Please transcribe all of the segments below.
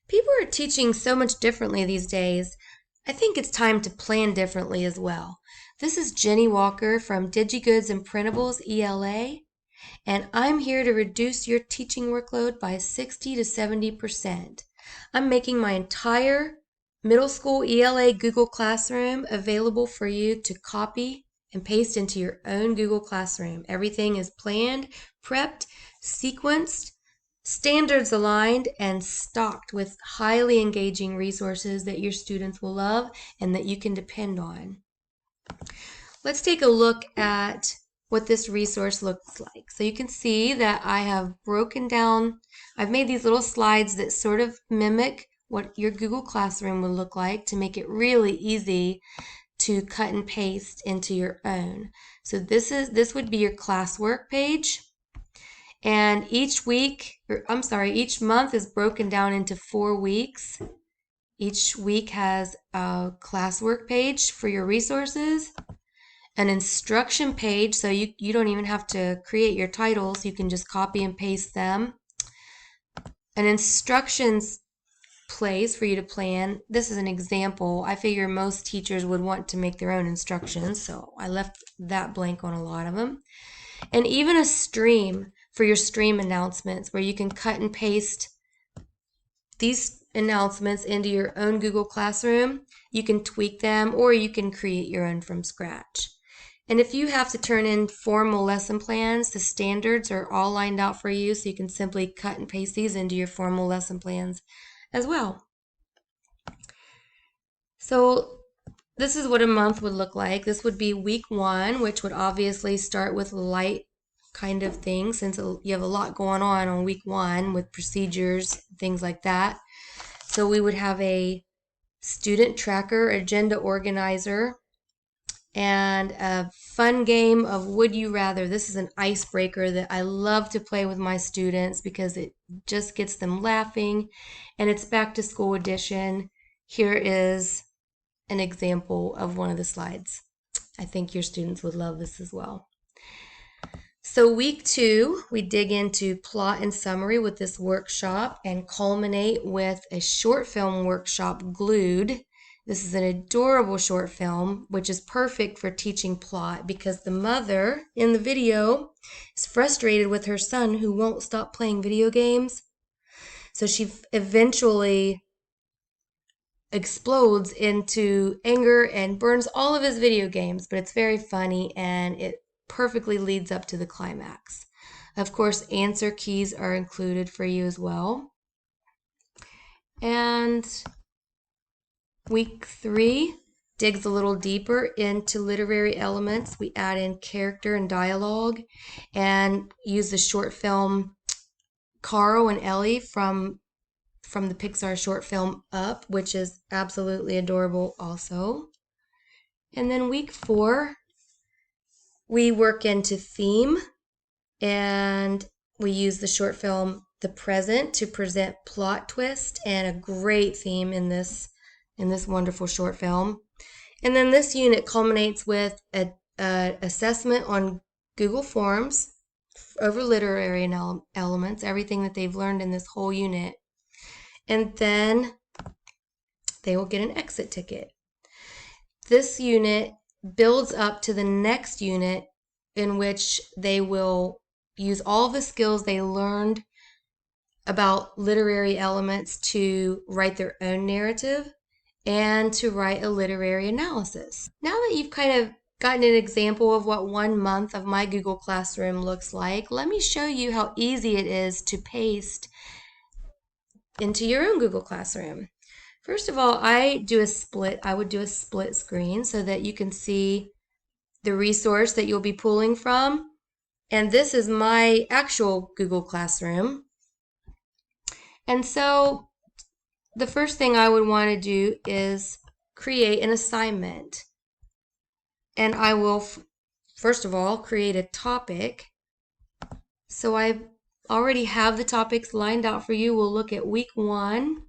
People are teaching so much differently these days. I think it's time to plan differently as well. This is Jenny Walker from DigiGoods and Printables ELA, and I'm here to reduce your teaching workload by 60 to 70%. I'm making my entire middle school ELA Google Classroom available for you to copy and paste into your own Google Classroom. Everything is planned, prepped, sequenced, standards aligned, and stocked with highly engaging resources that your students will love and that you can depend on. Let's take a look at what this resource looks like. So you can see that I have broken down, I've made these little slides that sort of mimic what your Google Classroom would look like to make it really easy to cut and paste into your own. So this would be your classwork page. And each month is broken down into 4 weeks. Each week has a classwork page for your resources, an instruction page, so you don't even have to create your titles, you can just copy and paste them. An instructions place for you to plan. This is an example. I figure most teachers would want to make their own instructions, so I left that blank on a lot of them. And even a stream for your stream announcements where you can cut and paste these announcements into your own Google Classroom. You can tweak them or you can create your own from scratch. And if you have to turn in formal lesson plans, the standards are all lined out for you, so you can simply cut and paste these into your formal lesson plans as well. So this is what a month would look like. This would be week 1, which would obviously start with light kind of things, since you have a lot going on week 1 with procedures, things like that. So we would have a student tracker, agenda organizer, and a fun game of Would You Rather. This is an icebreaker that I love to play with my students because it just gets them laughing, and it's back to school edition. Here is an example of one of the slides. I think your students would love this as well. So week 2, we dig into plot and summary with this workshop and culminate with a short film workshop, Glued. This is an adorable short film, which is perfect for teaching plot because the mother in the video is frustrated with her son who won't stop playing video games. So she eventually explodes into anger and burns all of his video games, but it's very funny and it perfectly leads up to the climax. Of course, answer keys are included for you as well. And week 3 digs a little deeper into literary elements. We add in character and dialogue and use the short film Carl and Ellie from the Pixar short film Up, which is absolutely adorable also. And then week 4, we work into theme, and we use the short film The Present to present plot twist and a great theme in this wonderful short film. And then this unit culminates with an assessment on Google Forms over literary elements, everything that they've learned in this whole unit. And then they will get an exit ticket. This unit builds up to the next unit in which they will use all the skills they learned about literary elements to write their own narrative and to write a literary analysis. Now that you've kind of gotten an example of what 1 month of my Google Classroom looks like, let me show you how easy it is to paste into your own Google Classroom. First of all, I would do a split screen so that you can see the resource that you'll be pulling from. And this is my actual Google Classroom. And so the first thing I would want to do is create an assignment. And I will, first of all, create a topic. So I already have the topics lined out for you. We'll look at week 1.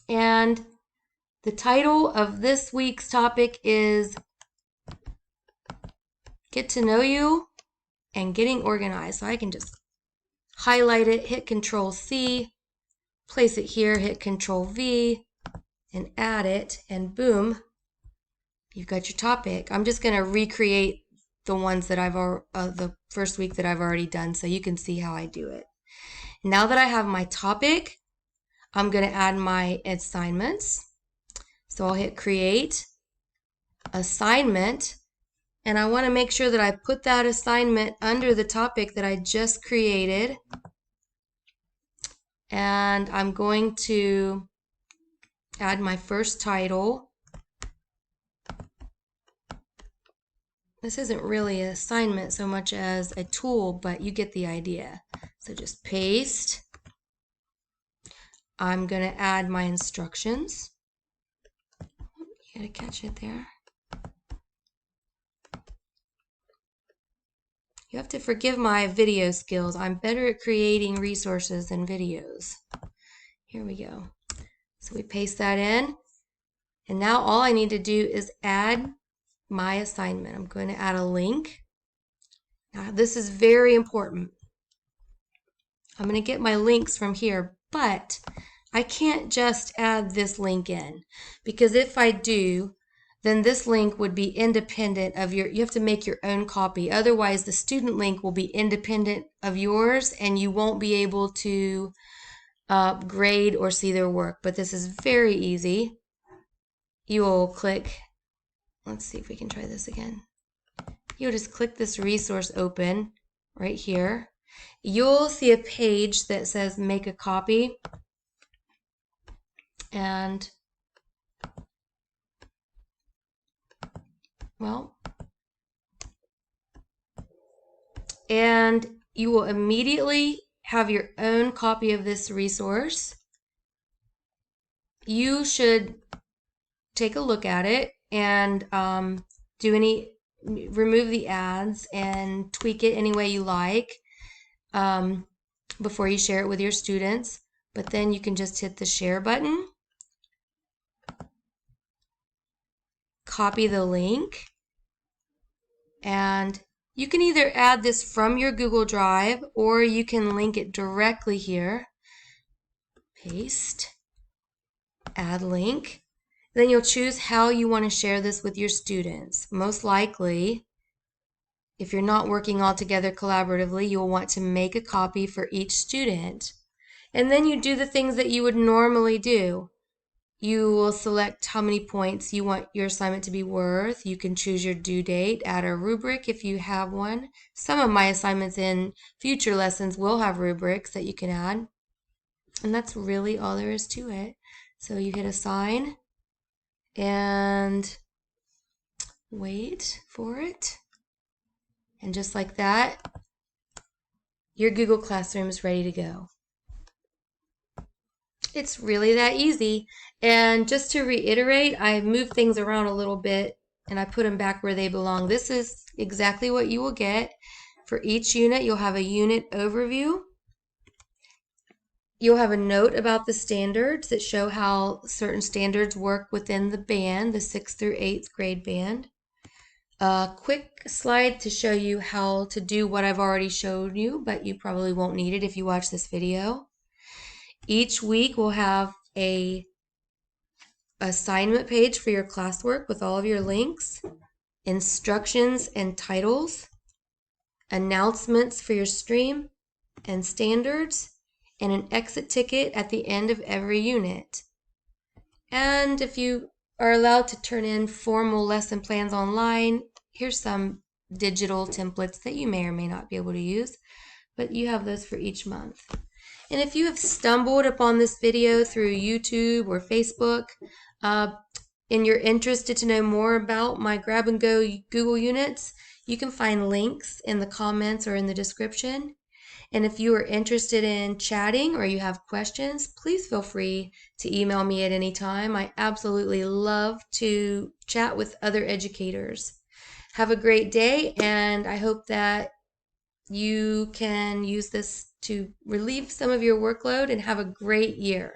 And the title of this week's topic is Get to Know You and Getting Organized. So I can just highlight it, hit Control C, place it here, hit Control V and add it, and boom, you've got your topic. I'm just going to recreate the ones that the first week that I've already done so you can see how I do it. Now that I have my topic, I'm going to add my assignments. So I'll hit Create, Assignment, and I want to make sure that I put that assignment under the topic that I just created. And I'm going to add my first title. This isn't really an assignment so much as a tool, but you get the idea. So just paste. I'm going to add my instructions. You gotta catch it there. You have to forgive my video skills. I'm better at creating resources than videos. Here we go. So we paste that in. And now all I need to do is add my assignment. I'm going to add a link. Now this is very important. I'm going to get my links from here, but I can't just add this link in, because if I do, then this link would be independent of you have to make your own copy. Otherwise, the student link will be independent of yours and you won't be able to grade or see their work. But this is very easy. You will click, let's see if we can try this again. You'll just click this resource open right here. You'll see a page that says make a copy. And and you will immediately have your own copy of this resource. You should take a look at it and remove the ads and tweak it any way you like before you share it with your students. But then you can just hit the share button, copy the link, and you can either add this from your Google Drive or you can link it directly here. Paste, add link. Then you'll choose how you want to share this with your students. Most likely, if you're not working all together collaboratively, you'll want to make a copy for each student. And then you do the things that you would normally do. You will select how many points you want your assignment to be worth. You can choose your due date, add a rubric if you have one. Some of my assignments in future lessons will have rubrics that you can add. And that's really all there is to it. So you hit assign and wait for it. And just like that, your Google Classroom is ready to go. It's really that easy. And just to reiterate, I moved things around a little bit and I put them back where they belong. This is exactly what you will get. For each unit, you'll have a unit overview. You'll have a note about the standards that show how certain standards work within the band, the 6th through 8th grade band. A quick slide to show you how to do what I've already showed you, but you probably won't need it if you watch this video. Each week we'll have a assignment page for your classwork with all of your links, instructions and titles, announcements for your stream and standards, and an exit ticket at the end of every unit. And if you are allowed to turn in formal lesson plans online, here's some digital templates that you may or may not be able to use, but you have those for each month. And if you have stumbled upon this video through YouTube or Facebook and you're interested to know more about my grab and go Google units, you can find links in the comments or in the description. And if you are interested in chatting or you have questions, please feel free to email me at any time. I absolutely love to chat with other educators. Have a great day, and I hope that you can use this to relieve some of your workload and have a great year.